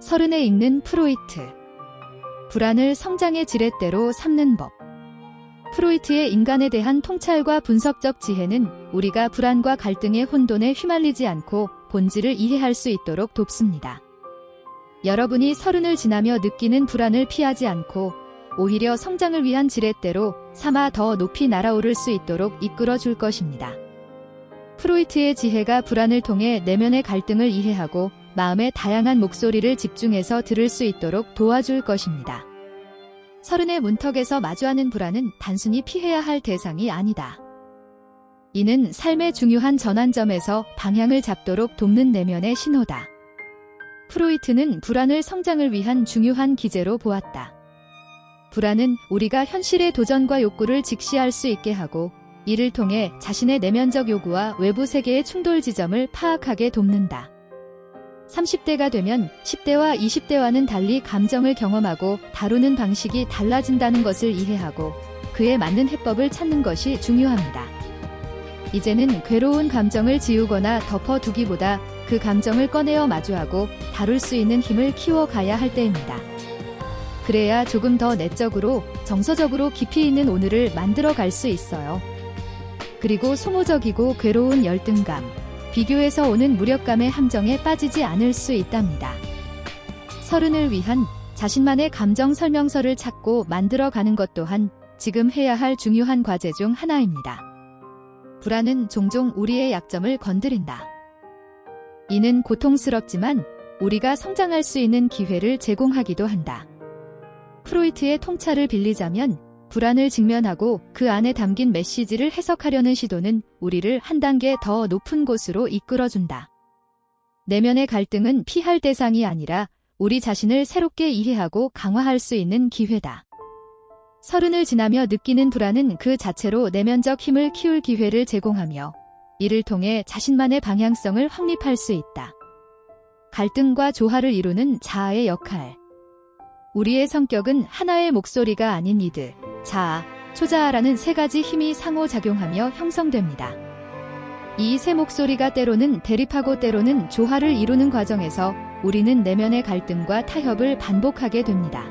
서른에 읽는 프로이트. 불안을 성장의 지렛대로 삼는 법. 프로이트의 인간에 대한 통찰과 분석적 지혜는 우리가 불안과 갈등의 혼돈에 휘말리지 않고 본질을 이해할 수 있도록 돕습니다. 여러분이 서른을 지나며 느끼는 불안을 피하지 않고 오히려 성장을 위한 지렛대로 삼아 더 높이 날아오를 수 있도록 이끌어 줄 것입니다. 프로이트의 지혜가 불안을 통해 내면의 갈등을 이해하고 마음의 다양한 목소리를 집중해서 들을 수 있도록 도와줄 것입니다. 서른의 문턱에서 마주하는 불안은 단순히 피해야 할 대상이 아니다. 이는 삶의 중요한 전환점에서 방향을 잡도록 돕는 내면의 신호다. 프로이트는 불안을 성장을 위한 중요한 기제로 보았다. 불안은 우리가 현실의 도전과 욕구를 직시할 수 있게 하고 이를 통해 자신의 내면적 요구와 외부 세계의 충돌 지점을 파악하게 돕는다. 30대가 되면 10대와 20대와는 달리 감정을 경험하고 다루는 방식이 달라진다는 것을 이해하고 그에 맞는 해법을 찾는 것이 중요합니다. 이제는 괴로운 감정을 지우거나 덮어두기보다 그 감정을 꺼내어 마주하고 다룰 수 있는 힘을 키워가야 할 때입니다. 그래야 조금 더 내적으로, 정서적으로 깊이 있는 오늘을 만들어 갈 수 있어요. 그리고 소모적이고 괴로운 열등감, 비교에서 오는 무력감의 함정에 빠지지 않을 수 있답니다. 서른을 위한 자신만의 감정 설명서를 찾고 만들어가는 것 또한 지금 해야 할 중요한 과제 중 하나입니다. 불안은 종종 우리의 약점을 건드린다. 이는 고통스럽지만 우리가 성장할 수 있는 기회를 제공하기도 한다. 프로이트의 통찰을 빌리자면 불안을 직면하고 그 안에 담긴 메시지를 해석하려는 시도는 우리를 한 단계 더 높은 곳으로 이끌어준다. 내면의 갈등은 피할 대상이 아니라 우리 자신을 새롭게 이해하고 강화할 수 있는 기회다. 서른을 지나며 느끼는 불안은 그 자체로 내면적 힘을 키울 기회를 제공하며 이를 통해 자신만의 방향성을 확립할 수 있다. 갈등과 조화를 이루는 자아의 역할. 우리의 성격은 하나의 목소리가 아닌 이드, 자아, 초자아라는 세 가지 힘이 상호작용하며 형성됩니다. 이 세 목소리가 때로는 대립하고 때로는 조화를 이루는 과정에서 우리는 내면의 갈등과 타협을 반복하게 됩니다.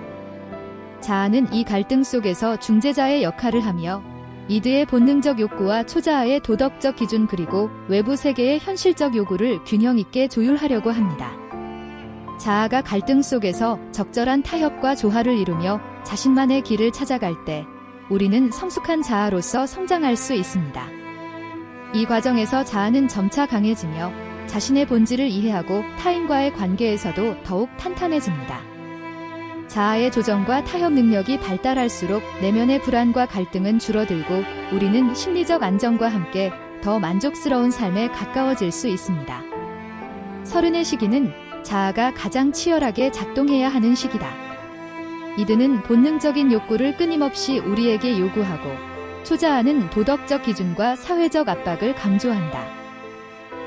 자아는 이 갈등 속에서 중재자의 역할을 하며 이드의 본능적 욕구와 초자아의 도덕적 기준 그리고 외부 세계의 현실적 요구를 균형 있게 조율하려고 합니다. 자아가 갈등 속에서 적절한 타협과 조화를 이루며 자신만의 길을 찾아갈 때 우리는 성숙한 자아로서 성장할 수 있습니다. 이 과정에서 자아는 점차 강해지며 자신의 본질을 이해하고 타인과의 관계에서도 더욱 탄탄해집니다. 자아의 조정과 타협 능력이 발달할수록 내면의 불안과 갈등은 줄어들고 우리는 심리적 안정과 함께 더 만족스러운 삶에 가까워질 수 있습니다. 서른의 시기는 자아가 가장 치열하게 작동해야 하는 시기다. 이드는 본능적인 욕구를 끊임없이 우리에게 요구하고 초자아는 도덕적 기준과 사회적 압박을 강조한다.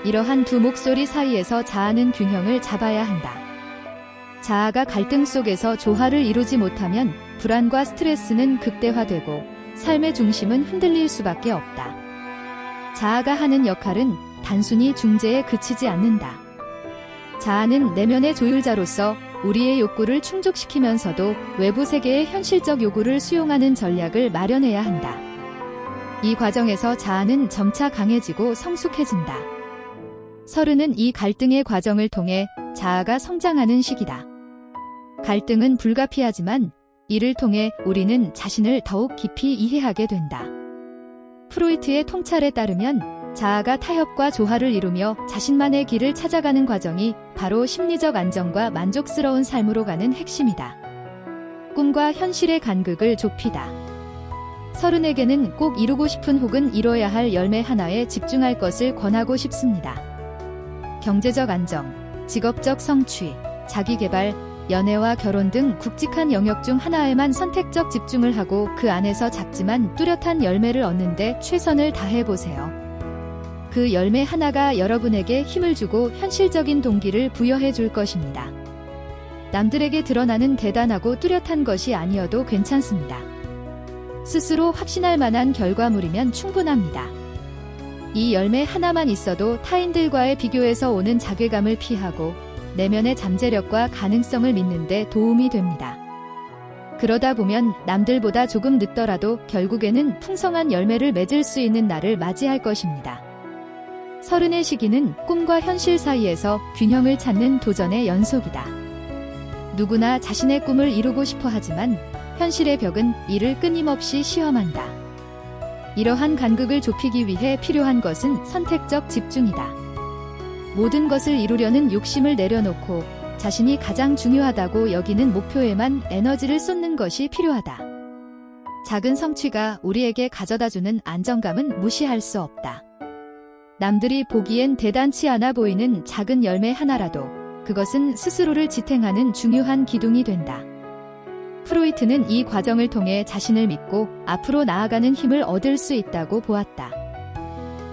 이러한 두 목소리 사이에서 자아는 균형을 잡아야 한다. 자아가 갈등 속에서 조화를 이루지 못하면 불안과 스트레스는 극대화되고 삶의 중심은 흔들릴 수밖에 없다. 자아가 하는 역할은 단순히 중재에 그치지 않는다. 자아는 내면의 조율자로서 우리의 욕구를 충족시키면서도 외부 세계의 현실적 요구를 수용하는 전략을 마련해야 한다. 이 과정에서 자아는 점차 강해지고 성숙해진다. 서른은 이 갈등의 과정을 통해 자아가 성장하는 시기다. 갈등은 불가피하지만 이를 통해 우리는 자신을 더욱 깊이 이해하게 된다. 프로이트의 통찰에 따르면 자아가 타협과 조화를 이루며 자신만의 길을 찾아가는 과정이 바로 심리적 안정과 만족스러운 삶으로 가는 핵심이다. 꿈과 현실의 간극을 좁히다. 서른에게는 꼭 이루고 싶은 혹은 이뤄야 할 열매 하나에 집중할 것을 권하고 싶습니다. 경제적 안정, 직업적 성취, 자기개발, 연애와 결혼 등 굵직한 영역 중 하나에만 선택적 집중을 하고 그 안에서 작지만 뚜렷한 열매를 얻는 데 최선을 다해보세요. 그 열매 하나가 여러분에게 힘을 주고 현실적인 동기를 부여해 줄 것입니다. 남들에게 드러나는 대단하고 뚜렷한 것이 아니어도 괜찮습니다. 스스로 확신할 만한 결과물이면 충분합니다. 이 열매 하나만 있어도 타인들과의 비교에서 오는 자괴감을 피하고 내면의 잠재력과 가능성을 믿는 데 도움이 됩니다. 그러다 보면 남들보다 조금 늦더라도 결국에는 풍성한 열매를 맺을 수 있는 날을 맞이할 것입니다. 30의 시기는 꿈과 현실 사이에서 균형을 찾는 도전의 연속이다. 누구나 자신의 꿈을 이루고 싶어 하지만 현실의 벽은 이를 끊임없이 시험한다. 이러한 간극을 좁히기 위해 필요한 것은 선택적 집중이다. 모든 것을 이루려는 욕심을 내려놓고 자신이 가장 중요하다고 여기는 목표에만 에너지를 쏟는 것이 필요하다. 작은 성취가 우리에게 가져다주는 안정감은 무시할 수 없다. 남들이 보기엔 대단치 않아 보이는 작은 열매 하나라도 그것은 스스로를 지탱하는 중요한 기둥이 된다. 프로이트는 이 과정을 통해 자신을 믿고 앞으로 나아가는 힘을 얻을 수 있다고 보았다.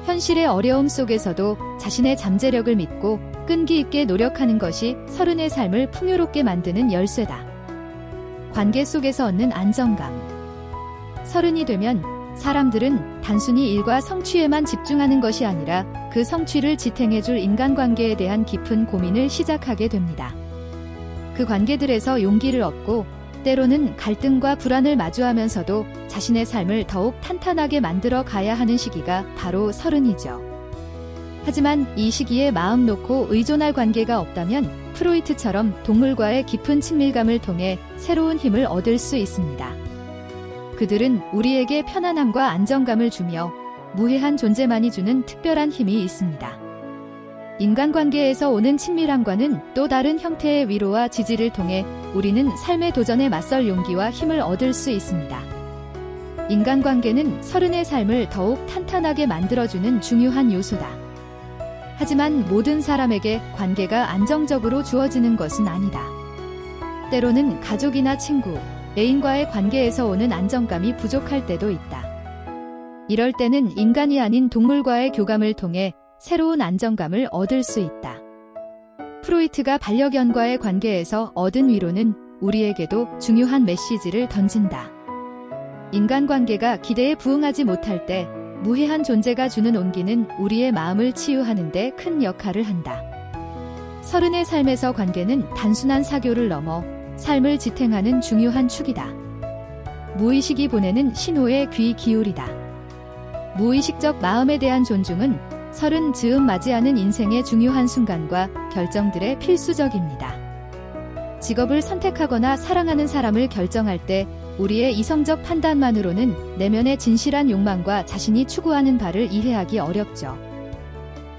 현실의 어려움 속에서도 자신의 잠재력을 믿고 끈기 있게 노력하는 것이 30의 삶을 풍요롭게 만드는 열쇠다. 관계 속에서 얻는 안정감. 30이 되면 사람들은 단순히 일과 성취에만 집중하는 것이 아니라 그 성취를 지탱해줄 인간관계에 대한 깊은 고민을 시작하게 됩니다. 그 관계들에서 용기를 얻고 때로는 갈등과 불안을 마주하면서도 자신의 삶을 더욱 탄탄하게 만들어 가야 하는 시기가 바로 30이죠. 하지만 이 시기에 마음 놓고 의존할 관계가 없다면 프로이트처럼 동물과의 깊은 친밀감을 통해 새로운 힘을 얻을 수 있습니다. 그들은 우리에게 편안함과 안정감을 주며 무해한 존재만이 주는 특별한 힘이 있습니다. 인간관계에서 오는 친밀함과는 또 다른 형태의 위로와 지지를 통해 우리는 삶의 도전에 맞설 용기와 힘을 얻을 수 있습니다. 인간관계는 30의 삶을 더욱 탄탄하게 만들어주는 중요한 요소다. 하지만 모든 사람에게 관계가 안정적으로 주어지는 것은 아니다. 때로는 가족이나 친구, 애인과의 관계에서 오는 안정감이 부족할 때도 있다. 이럴 때는 인간이 아닌 동물과의 교감을 통해 새로운 안정감을 얻을 수 있다. 프로이트가 반려견과의 관계에서 얻은 위로는 우리에게도 중요한 메시지를 던진다. 인간관계가 기대에 부응하지 못할 때 무해한 존재가 주는 온기는 우리의 마음을 치유하는 데 큰 역할을 한다. 30의 삶에서 관계는 단순한 사교를 넘어 삶을 지탱하는 중요한 축이다. 무의식이 보내는 신호에 귀 기울이다. 무의식적 마음에 대한 존중은 30 즈음 맞이하는 인생의 중요한 순간과 결정들의 필수적입니다. 직업을 선택하거나 사랑하는 사람을 결정할 때 우리의 이성적 판단만으로는 내면의 진실한 욕망과 자신이 추구하는 바를 이해하기 어렵죠.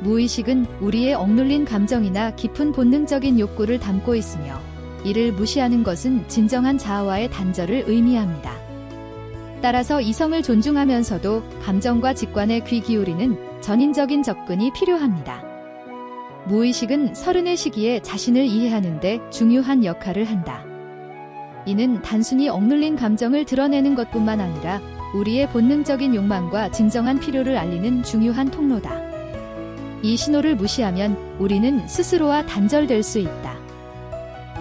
무의식은 우리의 억눌린 감정이나 깊은 본능적인 욕구를 담고 있으며 이를 무시하는 것은 진정한 자아와의 단절을 의미합니다. 따라서 이성을 존중하면서도 감정과 직관에 귀 기울이는 전인적인 접근이 필요합니다. 무의식은 30의 시기에 자신을 이해하는 데 중요한 역할을 한다. 이는 단순히 억눌린 감정을 드러내는 것뿐만 아니라 우리의 본능적인 욕망과 진정한 필요를 알리는 중요한 통로다. 이 신호를 무시하면 우리는 스스로와 단절될 수 있다.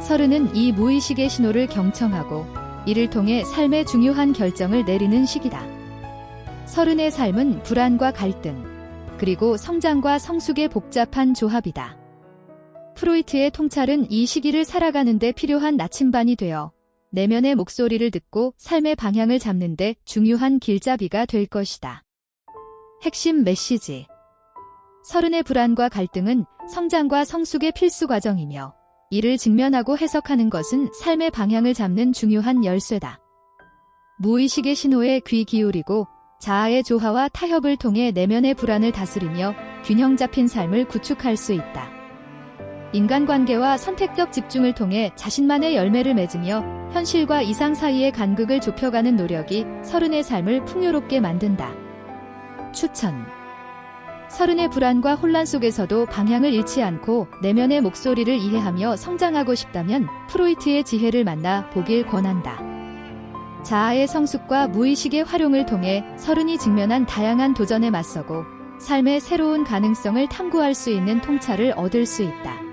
30은 이 무의식의 신호를 경청하고 이를 통해 삶의 중요한 결정을 내리는 시기다. 30의 삶은 불안과 갈등, 그리고 성장과 성숙의 복잡한 조합이다. 프로이트의 통찰은 이 시기를 살아가는 데 필요한 나침반이 되어 내면의 목소리를 듣고 삶의 방향을 잡는 데 중요한 길잡이가 될 것이다. 핵심 메시지. 30의 불안과 갈등은 성장과 성숙의 필수 과정이며 이를 직면하고 해석하는 것은 삶의 방향을 잡는 중요한 열쇠다. 무의식의 신호에 귀 기울이고 자아의 조화와 타협을 통해 내면의 불안을 다스리며 균형 잡힌 삶을 구축할 수 있다. 인간관계와 선택적 집중을 통해 자신만의 열매를 맺으며 현실과 이상 사이의 간극을 좁혀가는 노력이 30의 삶을 풍요롭게 만든다. 추천. 30의 불안과 혼란 속에서도 방향을 잃지 않고 내면의 목소리를 이해하며 성장하고 싶다면 프로이트의 지혜를 만나 보길 권한다. 자아의 성숙과 무의식의 활용을 통해 30이 직면한 다양한 도전에 맞서고 삶의 새로운 가능성을 탐구할 수 있는 통찰을 얻을 수 있다.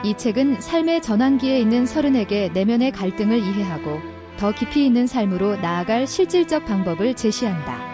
이 책은 삶의 전환기에 있는 30에게 내면의 갈등을 이해하고 더 깊이 있는 삶으로 나아갈 실질적 방법을 제시한다.